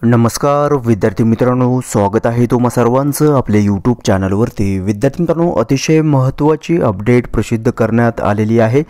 नमस्कार विद्यार्थी मित्रांनो, स्वागत आहे तुम्हा सर्वांचं आपल्या यूट्यूब चॅनलवरती। विद्यार्थी मित्रांनो, अतिशय महत्त्वाची अपडेट प्रसिद्ध करण्यात आलेली आहे।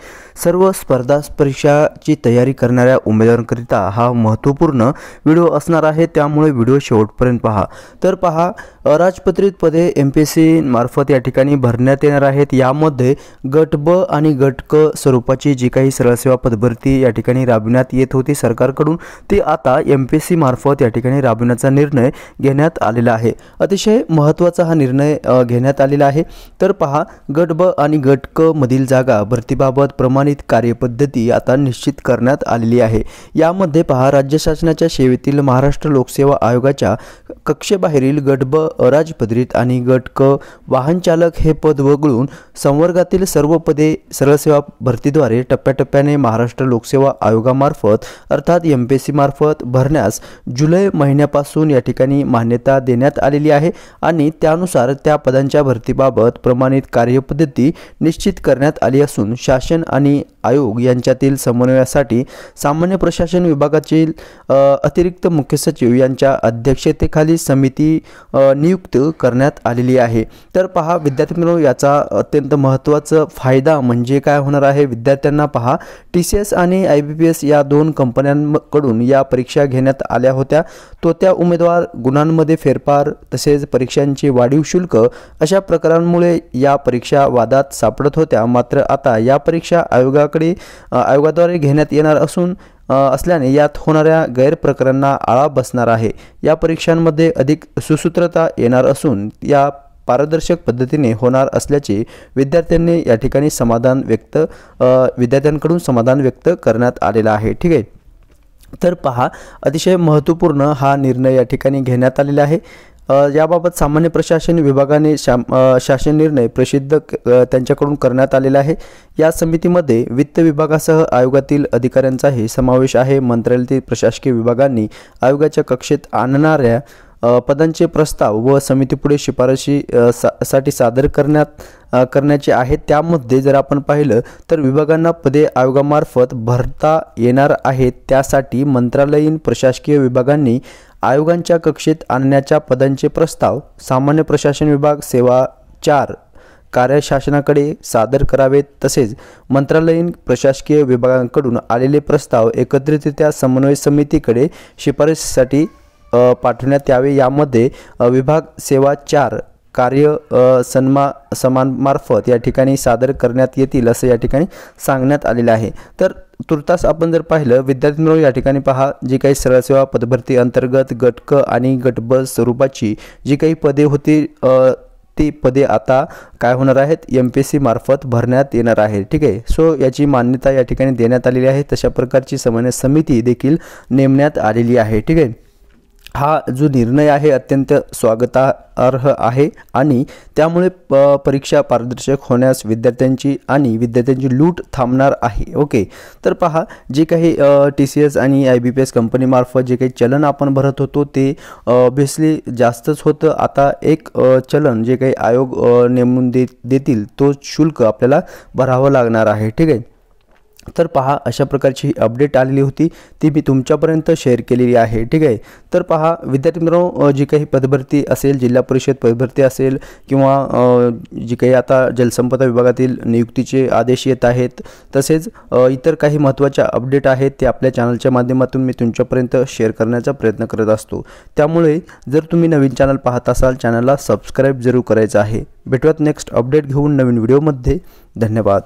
सर्व स्पर्धा परीक्षाची तयारी करणाऱ्या उमेदवारांकरिता हा महत्त्वपूर्ण व्हिडिओ असणार आहे, त्यामुळे व्हिडिओ शेवटपर्यंत पहा। तर पहा, अराजपत्रित पदे MPSC मार्फत या ठिकाणी भरण्यात येणार आहेत। यामध्ये गट ब आणि गट क स्वरूपाची जी काही सरळ सेवा पदभरती या ठिकाणी राबविण्यात येत होती सरकारकडून, ती आता MPSC मार्फत या ठिकाणी राबविण्याचा निर्णय घेण्यात आलेला आहे। अतिशय महत्त्वाचा हा निर्णय घेण्यात आलेला आहे। तर पहा, गट ब आणि गट क मधील जागा भरतीबाबत प्रमाणित कार्यपद्धती आता निश्चित करण्यात आलेली आहे। यामध्ये पहा, राज्य शासनाच्या सेवेतील महाराष्ट्र लोकसेवा आयोगाच्या कक्षेबाहेरील गट ब अराजपत्रित आणि गट क वाहन चालक हे पद वगळून संवर्गातील सर्व पदे सरळ सेवा भरतीद्वारे टप्प्याटप्प्याने महाराष्ट्र लोकसेवा आयोगामार्फत अर्थात MPSC मार्फत भरण्यास जुलै महिन्यापासून या ठिकाणी मान्यता देण्यात आलेली आहे आणि त्यानुसार त्या पदांच्या भरतीबाबत प्रमाणित कार्यपद्धती निश्चित करण्यात आली असून शासन आणि आयोग यांच्यातील समन्वयासाठी सामान्य प्रशासन विभागातील अतिरिक्त मुख्य सचिव यांच्या अध्यक्षतेखाली समिती नियुक्त करण्यात आलेली आहे। तर पहा विद्यार्थी मित्रांनो, याचा अत्यंत महत्त्वाचा फायदा म्हणजे काय होणार आहे विद्यार्थ्यांना। पहा, TCS आणि IBPS या दोन कंपन्यांकडून या परीक्षा घेण्यात आल्या होत्या। तो त्या उमेदवार गुणांमध्ये फेरफार तसेच परीक्षांची वाढीव शुल्क अशा प्रकारांमुळे या परीक्षा वादात सापडत होत्या। मात्र आता या परीक्षा आयोगाद्वारे घेण्यात येणार असल्याने यात होणाऱ्या गैरप्रकारांना आळा बसणार आहे। या परीक्षांमध्ये अधिक सुसूत्रता येणार असून या पारदर्शक पद्धतीने होणार असल्याचे विद्यार्थ्यांकडून समाधान व्यक्त करण्यात आलेला आहे। ठीक आहे। तर पहा, अतिशय महत्त्वपूर्ण हा निर्णय या ठिकाणी घेण्यात आलेला आहे। याबाबत सामान्य प्रशासन विभागाने शासन निर्णय प्रसिद्ध त्यांच्याकडून करण्यात आलेला आहे। या समितीमध्ये वित्त विभागासह आयोगातील अधिकाऱ्यांचाही समावेश आहे। मंत्रालयातील प्रशासकीय विभागांनी आयोगाच्या कक्षेत आणणाऱ्या पदांचे प्रस्ताव व समितीपुढे शिफारशी साठी सादर करण्याचे आहेत। त्यामध्ये जर आपण पाहिलं तर विभागांना पदे आयोगामार्फत भरता येणार आहेत, त्यासाठी मंत्रालयीन प्रशासकीय विभागांनी आयोगांच्या कक्षेत आणण्याच्या पदांचे प्रस्ताव सामान्य प्रशासन विभाग सेवा 4 कार्यशासनाकडे सादर करावेत। तसेच मंत्रालयीन प्रशासकीय विभागांकडून आलेले प्रस्ताव एकत्रितरित्या समन्वय समितीकडे शिफारसीसाठी पाठवण्यात यावे। यामध्ये विभाग सेवा 4 सन्मानमार्फत या ठिकाणी सादर करण्यात येतील असं या ठिकाणी सांगण्यात आलेलं आहे। तर तुर्तास आपण जर पाहिलं विद्यार्थी मित्रांनो, या ठिकाणी पहा, जी काही सरळ सेवा पदभरती अंतर्गत गट क आणि गट ब स्वरूपाची जी काही पदे होती ती पदे आता काय होणार आहेत, MPSC मार्फत भरण्यात येणार आहे। ठीक आहे। सो याची मान्यता या ठिकाणी देण्यात आलेली आहे। तशा प्रकारची समन्वय समिती देखील नेमण्यात आलेली आहे। ठीक आहे। हा जो निर्णय आहे अत्यंत स्वागतार्ह आहे आणि त्यामुळे परीक्षा पारदर्शक होण्यास विद्यार्थ्यांची लूट थांबणार आहे। ओके। तर पहा, जे काही TCS आणि IBPS कंपनीमार्फत जे काही चलन आपण भरत होतो ते ऑब्व्हियसली जास्तच होतं। आता एक चलन जे काही आयोग नेमून देतील तो शुल्क आपल्याला भरावं लागणार आहे। ठीक आहे। तर पहा, अशा प्रकारची अपडेट आलेली होती, ती मी तुमच्यापर्यंत शेअर केलेली आहे। ठीक आहे। तर पहा विद्यार्थी मित्रांनो, जी काही पदभरती असेल, जिल्हा परिषद पदभरती असेल किंवा जी काही आता जलसंपदा विभागातील नियुक्तीचे आदेश येत आहेत, तसेच इतर काही महत्त्वाच्या अपडेट आहेत ते आपल्या चॅनलच्या माध्यमातून मी तुमच्यापर्यंत शेअर करण्याचा प्रयत्न करत असतो। त्यामुळे जर तुम्ही नवीन चॅनल पाहत असाल, चॅनलला सबस्क्राईब जरूर करायचं आहे। भेटूयात नेक्स्ट अपडेट घेऊन नवीन व्हिडिओमध्ये। धन्यवाद।